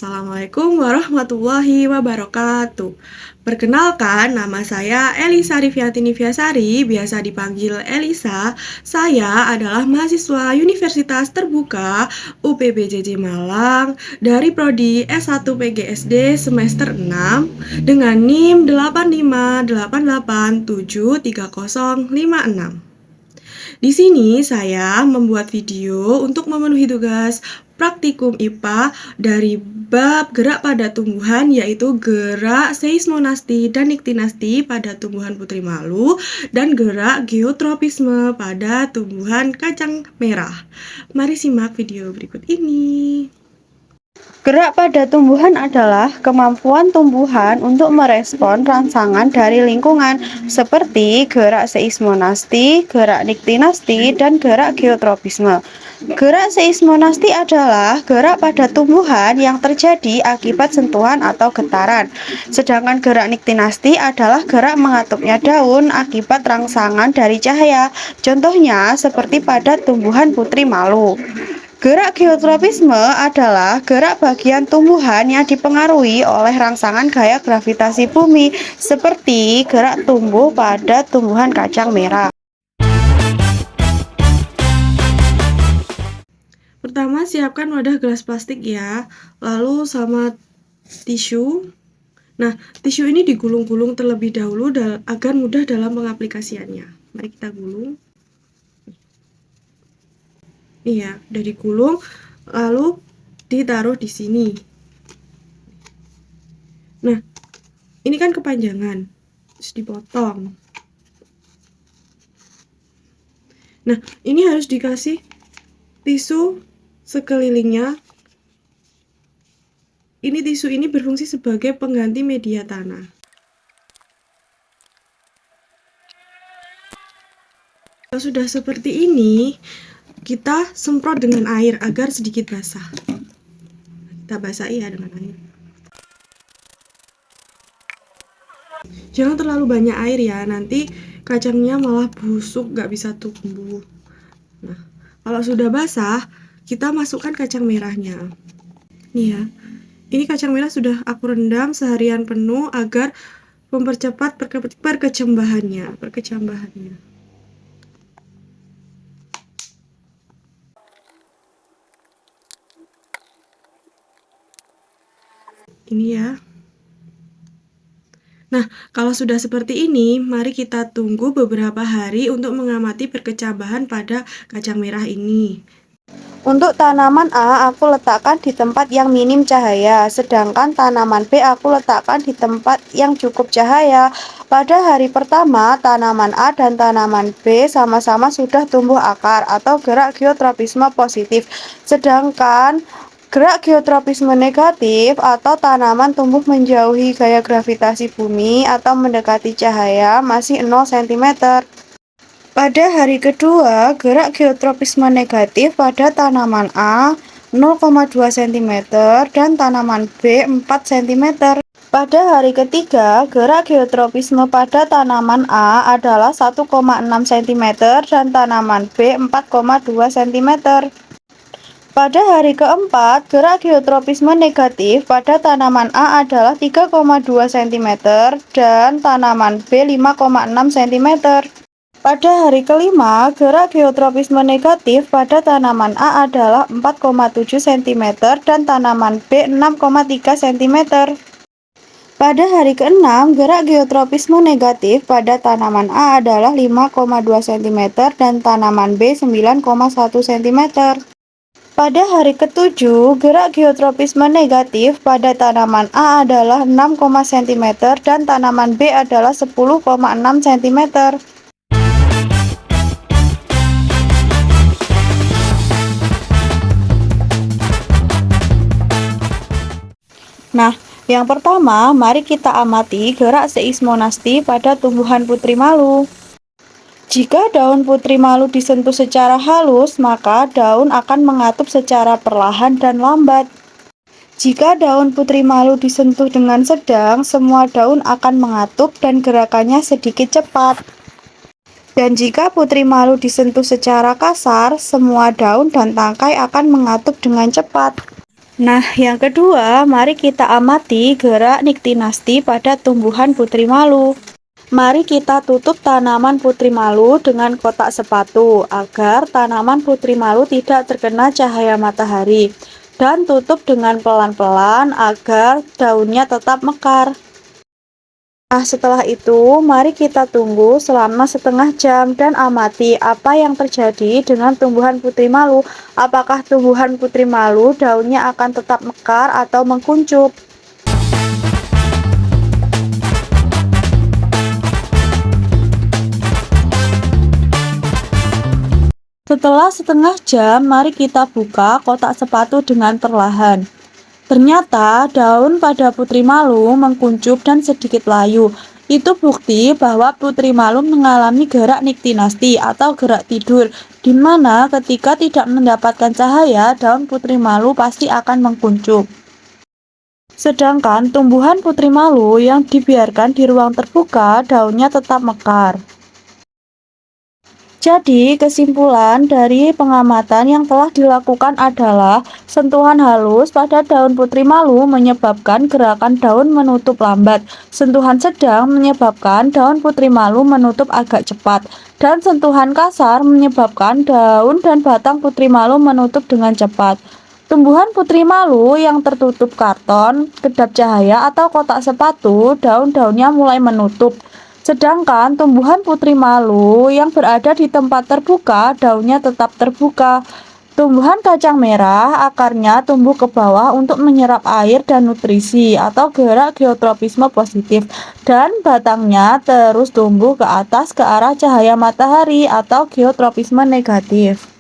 Assalamualaikum warahmatullahi wabarakatuh. Perkenalkan, nama saya Elisa Riviantini Viasari, biasa dipanggil Elisa. Saya adalah mahasiswa Universitas Terbuka UPBJJ Malang dari Prodi S1 PGSD semester 6 dengan NIM 858873056. Di sini saya membuat video untuk memenuhi tugas praktikum IPA dari bab gerak pada tumbuhan, yaitu gerak seismonasti dan niktinasti pada tumbuhan putri malu dan gerak geotropisme pada tumbuhan kacang merah. Mari simak video berikut ini. Gerak pada tumbuhan adalah kemampuan tumbuhan untuk merespon rangsangan dari lingkungan seperti gerak seismonasti, gerak niktinasti, dan gerak geotropisme. Gerak seismonasti adalah gerak pada tumbuhan yang terjadi akibat sentuhan atau getaran. Sedangkan gerak niktinasti adalah gerak mengatupnya daun akibat rangsangan dari cahaya. Contohnya seperti pada tumbuhan putri malu. Gerak geotropisme adalah gerak bagian tumbuhan yang dipengaruhi oleh rangsangan gaya gravitasi bumi, seperti gerak tumbuh pada tumbuhan kacang merah. Pertama, siapkan wadah gelas plastik ya, lalu sama tisu. Nah, tisu ini digulung-gulung terlebih dahulu agar mudah dalam pengaplikasiannya. Mari kita gulung. Iya, udah digulung, lalu ditaruh di sini. Nah, ini kan kepanjangan, terus dipotong. Nah, ini harus dikasih tisu sekelilingnya. Ini tisu ini berfungsi sebagai pengganti media tanah. Kalau sudah seperti ini, kita semprot dengan air agar sedikit basah. Kita basahi ya dengan air. Jangan terlalu banyak air ya, nanti kacangnya malah busuk, gak bisa tumbuh. Nah, kalau sudah basah, kita masukkan kacang merahnya. Nih ya, ini kacang merah sudah aku rendam seharian penuh agar mempercepat perkecambahannya. Ini ya. Nah, kalau sudah seperti ini, mari kita tunggu beberapa hari untuk mengamati perkecambahan pada kacang merah ini. Untuk tanaman A, aku letakkan di tempat yang minim cahaya, sedangkan tanaman B aku letakkan di tempat yang cukup cahaya. Pada hari pertama, tanaman A dan tanaman B sama-sama sudah tumbuh akar atau gerak geotropisme positif, sedangkan gerak geotropisme negatif atau tanaman tumbuh menjauhi gaya gravitasi bumi atau mendekati cahaya masih 0 cm. Pada hari kedua, gerak geotropisme negatif pada tanaman A 0,2 cm dan tanaman B 4 cm. Pada hari ketiga, gerak geotropisme pada tanaman A adalah 1,6 cm dan tanaman B 4,2 cm. Pada hari keempat, gerak geotropisme negatif pada tanaman A adalah 3,2 cm dan tanaman B 5,6 cm. Pada hari kelima, gerak geotropisme negatif pada tanaman A adalah 4,7 cm dan tanaman B 6,3 cm. Pada hari keenam, gerak geotropisme negatif pada tanaman A adalah 5,2 cm dan tanaman B 9,1 cm. Pada hari ketujuh, gerak geotropisme negatif pada tanaman A adalah 6, cm dan tanaman B adalah 10,6 cm. Nah, yang pertama, mari kita amati gerak seismonasti pada tumbuhan putri malu. Jika daun putri malu disentuh secara halus, maka daun akan mengatup secara perlahan dan lambat. Jika daun putri malu disentuh dengan sedang, semua daun akan mengatup dan gerakannya sedikit cepat. Dan jika putri malu disentuh secara kasar, semua daun dan tangkai akan mengatup dengan cepat. Nah, yang kedua, mari kita amati gerak niktinasti pada tumbuhan putri malu. Mari kita tutup tanaman putri malu dengan kotak sepatu agar tanaman putri malu tidak terkena cahaya matahari dan tutup dengan pelan-pelan agar daunnya tetap mekar. Nah, setelah itu, mari kita tunggu selama setengah jam dan amati apa yang terjadi dengan tumbuhan putri malu. Apakah tumbuhan putri malu daunnya akan tetap mekar atau mengkuncup? Setelah setengah jam, mari kita buka kotak sepatu dengan perlahan. Ternyata daun pada putri malu mengkuncup dan sedikit layu. Itu bukti bahwa putri malu mengalami gerak niktinasti atau gerak tidur, di mana ketika tidak mendapatkan cahaya, daun putri malu pasti akan mengkuncup. Sedangkan tumbuhan putri malu yang dibiarkan di ruang terbuka, daunnya tetap mekar. Jadi, kesimpulan dari pengamatan yang telah dilakukan adalah sentuhan halus pada daun putri malu menyebabkan gerakan daun menutup lambat. Sentuhan sedang menyebabkan daun putri malu menutup agak cepat. Dan sentuhan kasar menyebabkan daun dan batang putri malu menutup dengan cepat. Tumbuhan putri malu yang tertutup karton, kedap cahaya, atau kotak sepatu, daun-daunnya mulai menutup. Sedangkan tumbuhan putri malu yang berada di tempat terbuka, daunnya tetap terbuka. Tumbuhan kacang merah, akarnya tumbuh ke bawah untuk menyerap air dan nutrisi atau gerak geotropisme positif. Dan batangnya terus tumbuh ke atas ke arah cahaya matahari atau geotropisme negatif.